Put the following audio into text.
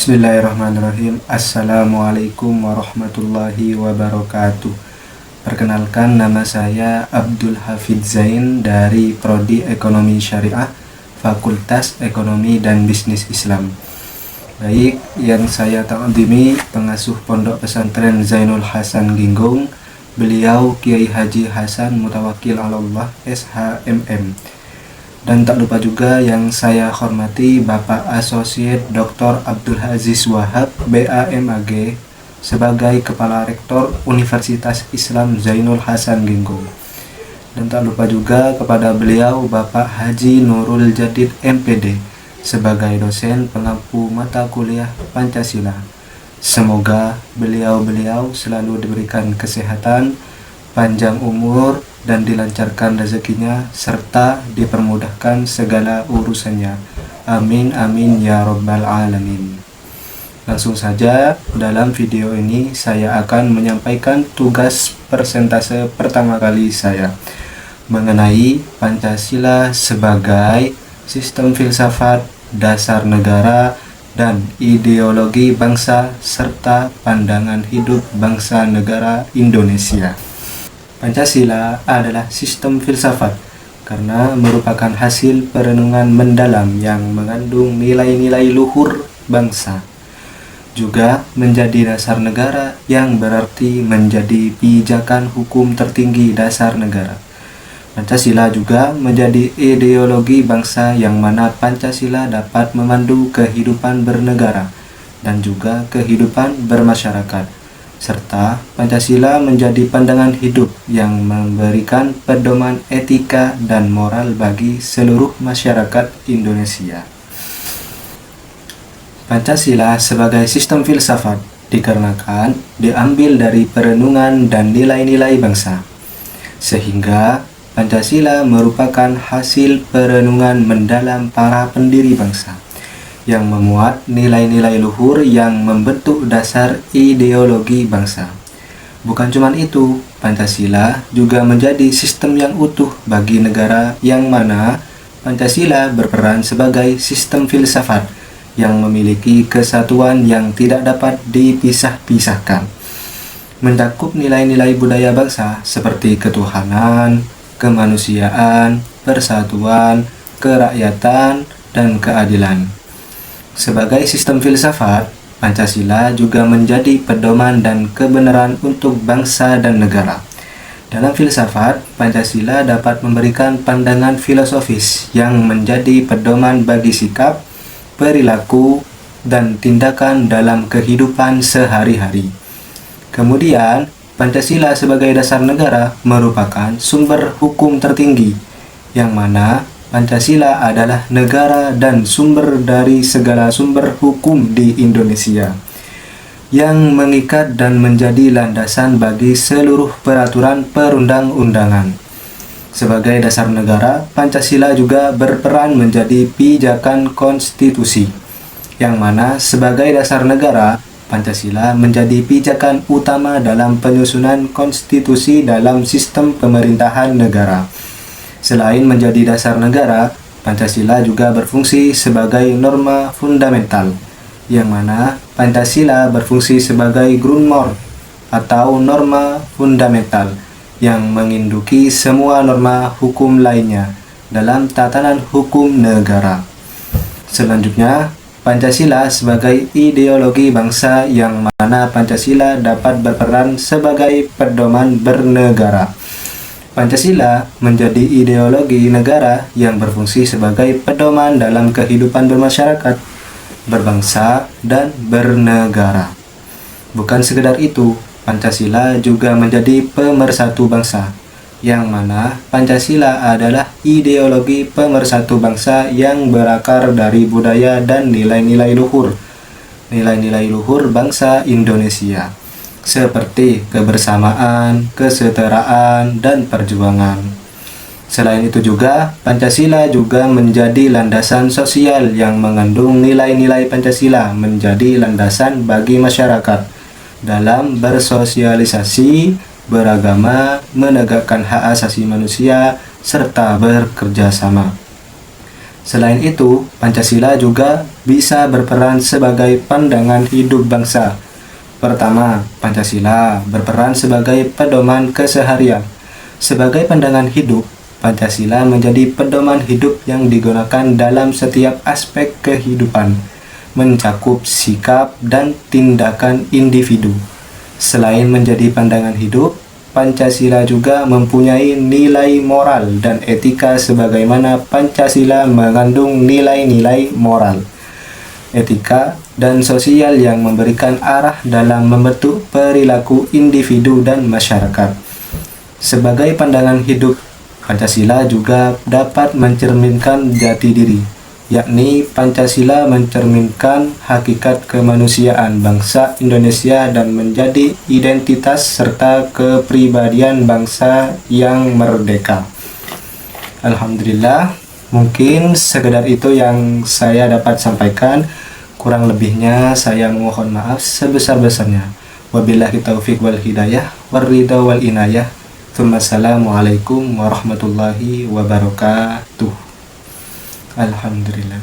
Bismillahirrahmanirrahim. Assalamualaikum warahmatullahi wabarakatuh. Perkenalkan, nama saya Abdul Hafidz Zain dari Prodi Ekonomi Syariah, Fakultas Ekonomi dan Bisnis Islam. Baik, yang saya takdimi pengasuh Pondok Pesantren Zainul Hasan Ginggung, beliau Kiai Haji Hasan Mutawakil Allah SHMM. Dan tak lupa juga yang saya hormati Bapak Asosiat Dr. Abdul Aziz Wahab BAMAG sebagai Kepala Rektor Universitas Islam Zainul Hasan Ginggung. Dan tak lupa juga kepada beliau Bapak Haji Nurul Jadid MPD sebagai dosen pengampu mata kuliah Pancasila. Semoga beliau selalu diberikan kesehatan, panjang umur, dan dilancarkan rezekinya serta dipermudahkan segala urusannya. Amin amin ya rabbal alamin. Langsung saja, dalam video ini saya akan menyampaikan tugas persentase pertama kali saya mengenai Pancasila sebagai sistem filsafat, dasar negara, dan ideologi bangsa serta pandangan hidup bangsa negara Indonesia. Pancasila adalah sistem filsafat karena merupakan hasil perenungan mendalam yang mengandung nilai-nilai luhur bangsa. Juga menjadi dasar negara yang berarti menjadi pijakan hukum tertinggi dasar negara. Pancasila juga menjadi ideologi bangsa yang mana Pancasila dapat memandu kehidupan bernegara dan juga kehidupan bermasyarakat. Serta Pancasila menjadi pandangan hidup yang memberikan pedoman etika dan moral bagi seluruh masyarakat Indonesia. Pancasila sebagai sistem filsafat dikarenakan diambil dari perenungan dan nilai-nilai bangsa, sehingga Pancasila merupakan hasil perenungan mendalam para pendiri bangsa yang memuat nilai-nilai luhur yang membentuk dasar ideologi bangsa. Bukan cuma itu, Pancasila juga menjadi sistem yang utuh bagi negara yang mana Pancasila berperan sebagai sistem filsafat yang memiliki kesatuan yang tidak dapat dipisah-pisahkan. Mencakup nilai-nilai budaya bangsa seperti ketuhanan, kemanusiaan, persatuan, kerakyatan, dan keadilan. Sebagai sistem filsafat, Pancasila juga menjadi pedoman dan kebenaran untuk bangsa dan negara. Dalam filsafat, Pancasila dapat memberikan pandangan filosofis yang menjadi pedoman bagi sikap, perilaku, dan tindakan dalam kehidupan sehari-hari. Kemudian, Pancasila sebagai dasar negara merupakan sumber hukum tertinggi, yang mana Pancasila adalah negara dan sumber dari segala sumber hukum di Indonesia, yang mengikat dan menjadi landasan bagi seluruh peraturan perundang-undangan. Sebagai dasar negara, Pancasila juga berperan menjadi pijakan konstitusi, yang mana sebagai dasar negara, Pancasila menjadi pijakan utama dalam penyusunan konstitusi dalam sistem pemerintahan negara. Selain menjadi dasar negara, Pancasila juga berfungsi sebagai norma fundamental, yang mana Pancasila berfungsi sebagai Grundnorm atau norma fundamental yang menginduki semua norma hukum lainnya dalam tatanan hukum negara. Selanjutnya, Pancasila sebagai ideologi bangsa yang mana Pancasila dapat berperan sebagai pedoman bernegara. Pancasila menjadi ideologi negara yang berfungsi sebagai pedoman dalam kehidupan bermasyarakat, berbangsa, dan bernegara. Bukan sekedar itu, Pancasila juga menjadi pemersatu bangsa, yang mana Pancasila adalah ideologi pemersatu bangsa yang berakar dari budaya dan nilai-nilai luhur bangsa Indonesia, seperti kebersamaan, kesetaraan, dan perjuangan. Selain itu juga, Pancasila juga menjadi landasan sosial yang mengandung nilai-nilai Pancasila menjadi landasan bagi masyarakat dalam bersosialisasi, beragama, menegakkan hak asasi manusia, serta bekerja sama. Selain itu, Pancasila juga bisa berperan sebagai pandangan hidup bangsa. Pertama, Pancasila berperan sebagai pedoman keseharian. Sebagai pandangan hidup, Pancasila menjadi pedoman hidup yang digunakan dalam setiap aspek kehidupan, mencakup sikap dan tindakan individu. Selain menjadi pandangan hidup, Pancasila juga mempunyai nilai moral dan etika sebagaimana Pancasila mengandung nilai-nilai moral, etika, dan sosial yang memberikan arah dalam membentuk perilaku individu dan masyarakat. Sebagai pandangan hidup, Pancasila juga dapat mencerminkan jati diri, yakni Pancasila mencerminkan hakikat kemanusiaan bangsa Indonesia dan menjadi identitas serta kepribadian bangsa yang merdeka. Alhamdulillah, mungkin sekedar itu yang saya dapat sampaikan. Kurang lebihnya saya mohon maaf sebesar-besarnya. Wabillahi taufiq wal hidayah, warridha wal inayah. Assalamualaikum warahmatullahi wabarakatuh. Alhamdulillah.